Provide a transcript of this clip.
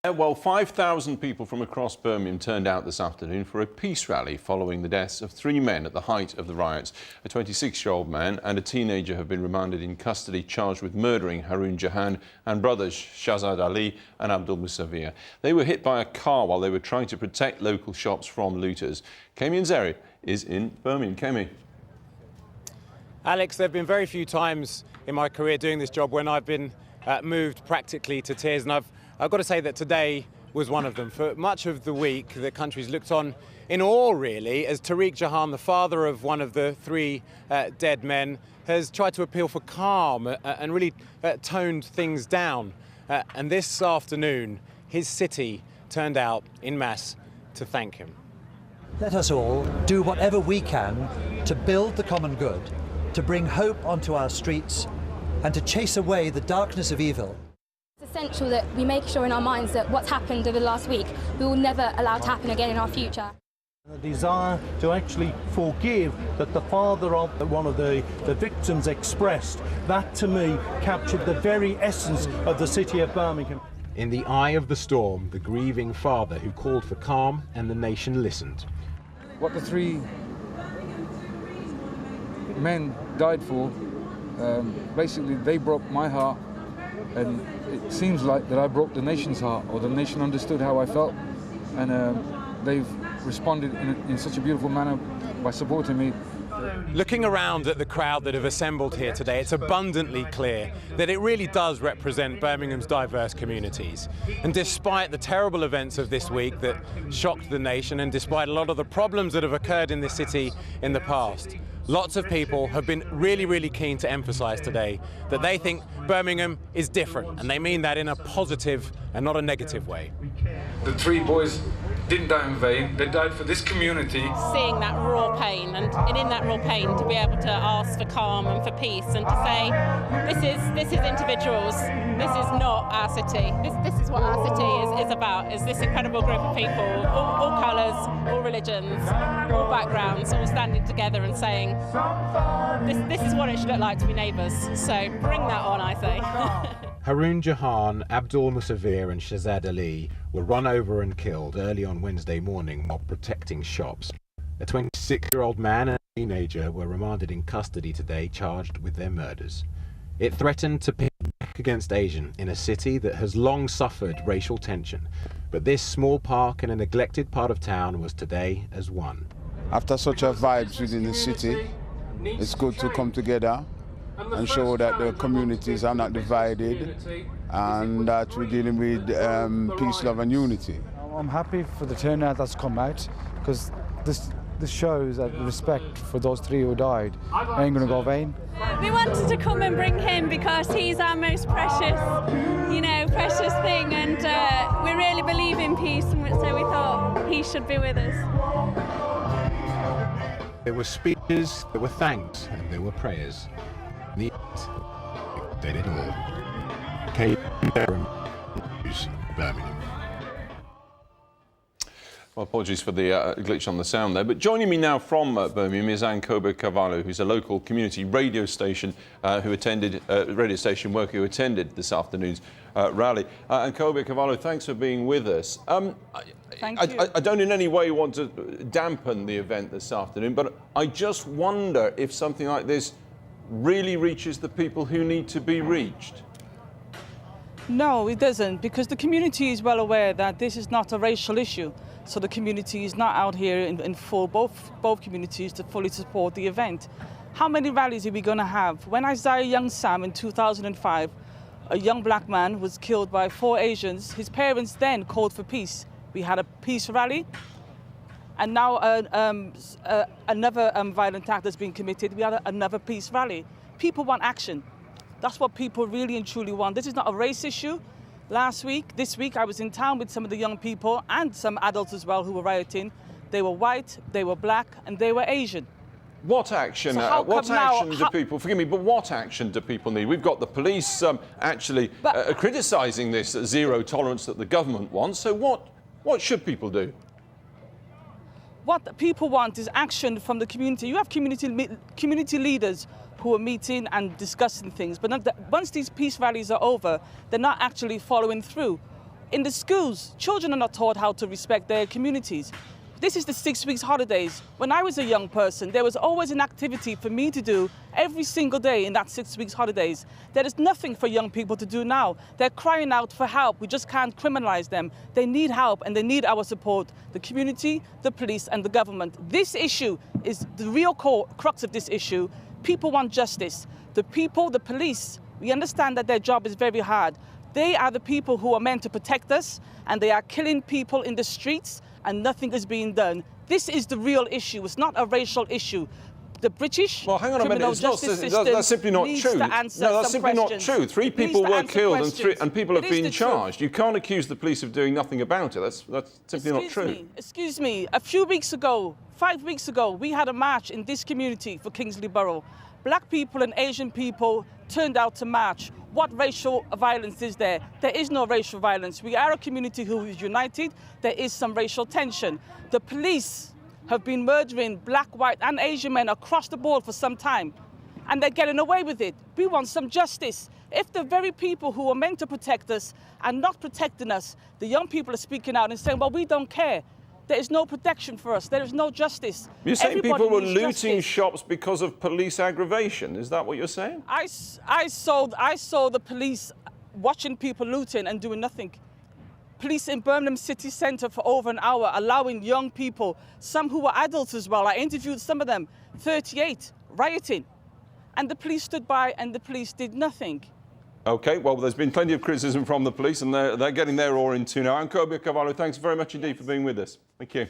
Well, 5,000 people from across Birmingham turned out this afternoon for a peace rally following the deaths of 3 men at the height of the riots. A 26-year-old man and a teenager have been remanded in custody, charged with murdering Haroon Jahan and brothers Shazad Ali and Abdul Musavir. They were hit by a car while they were trying to protect local shops from looters. Kemi Nzeri is in Birmingham. Kemi. Alex, there have been very few times in my career doing this job when I've been moved practically to tears, and I've got to say that today was one of them. For much of the week, the country's looked on in awe, really, as Tariq Jahan, the father of one of the 3 dead men, has tried to appeal for calm and really toned things down. And this afternoon, his city turned out en masse to thank him. Let us all do whatever we can to build the common good, to bring hope onto our streets, and to chase away the darkness of evil. It's essential that we make sure in our minds that what's happened over the last week, we will never allow to happen again in our future. The desire to actually forgive that the father of one of the victims expressed, that to me captured the very essence of the city of Birmingham. In the eye of the storm, the grieving father who called for calm, and the nation listened. What the 3 men died for, basically they broke my heart, and it seems like that I broke the nation's heart, or the nation understood how I felt, and they've responded in such a beautiful manner by supporting me. Looking around at the crowd that have assembled here today, it's abundantly clear that it really does represent Birmingham's diverse communities. And despite the terrible events of this week that shocked the nation, and despite a lot of the problems that have occurred in this city in the past, lots of people have been really keen to emphasise today that they think Birmingham is different, and they mean that in a positive and not a negative way. The 3 boys didn't die in vain. They died for this community. Seeing that raw pain, and in that raw pain to be able to ask for calm and for peace, and to say this is individuals, this is not our city, this is what our city is about, is this incredible group of people, all colours, all religions, all backgrounds, all standing together and saying this is what it should look like to be neighbours. So bring that on, I say. Haroon Jahan, Abdul Musavir and Shazad Ali were run over and killed early on Wednesday morning while protecting shops. A 26-year-old man and a teenager were remanded in custody today, charged with their murders. It threatened to pit back against Asian in a city that has long suffered racial tension. But this small park in a neglected part of town was today as one. After such a vibes within the city, it's good to come together and show that the communities are not divided and that we're dealing with peace, love and unity. I'm happy for the turnout that's come out, because this shows that the respect for those 3 who died ain't going to go vain. We wanted to come and bring him because he's our most precious, precious thing, and we really believe in peace, and so we thought he should be with us. There were speeches, there were thanks, and there were prayers. The end, they did all. Birmingham. Well, apologies for the glitch on the sound there. But joining me now from Birmingham is Ankoba Cavallo, who's a local community radio station worker who attended this afternoon's rally. Ankoba Cavallo, thanks for being with us. Thank you. I don't in any way want to dampen the event this afternoon, but I just wonder if something like this really reaches the people who need to be reached. No, it doesn't, because the community is well aware that this is not a racial issue. So the community is not out here in full, both communities, to fully support the event. How many rallies are we going to have? When Isaiah Young Sam in 2005, a young black man was killed by 4 Asians, his parents then called for peace. We had a peace rally, and now another violent act has been committed. We had another peace rally. People want action. That's what people really and truly want. This is not a race issue. This week, I was in town with some of the young people and some adults as well who were rioting. They were white, they were black, and they were Asian. What action? People? Forgive me, but what action do people need? We've got the police actually criticising this zero tolerance that the government wants. So what should people do? What people want is action from the community. You have community leaders who are meeting and discussing things, but once these peace rallies are over, they're not actually following through. In the schools, children are not taught how to respect their communities. This is the 6 weeks holidays. When I was a young person, there was always an activity for me to do every single day in that 6 weeks holidays. There is nothing for young people to do now. They're crying out for help. We just can't criminalize them. They need help and they need our support. The community, the police and the government. This issue is the real core crux of this issue. People want justice. The people, the police, we understand that their job is very hard. They are the people who are meant to protect us, and they are killing people in the streets and nothing is being done. This is the real issue. It's not a racial issue. The British criminal justice system that's simply not needs true. to answer No, that's some simply not questions. true. 3 It needs people to were answer killed questions. and people have It is been the truth. charged. You can't accuse the police of doing nothing about it. That's simply not true. Excuse me. A few weeks ago, 5 weeks ago, we had a march in this community for Kingsley Borough. Black people and Asian people turned out to march. What racial violence is there? There is no racial violence. We are a community who is united. There is some racial tension. The police have been murdering black, white and Asian men across the board for some time. And they're getting away with it. We want some justice. If the very people who are meant to protect us are not protecting us, the young people are speaking out and saying, well, we don't care. There is no protection for us. There is no justice. You're saying Everybody people were needs looting justice. shops because of police aggravation? Is that what you're saying? I saw the police watching people looting and doing nothing. Police in Birmingham city centre for over an hour, allowing young people, some who were adults as well, I interviewed some of them, 38, rioting. And the police stood by and the police did nothing. OK, well, there's been plenty of criticism from the police and they're getting their oar in too now. And Kobe Cavallo, thanks very much indeed for being with us. Thank you.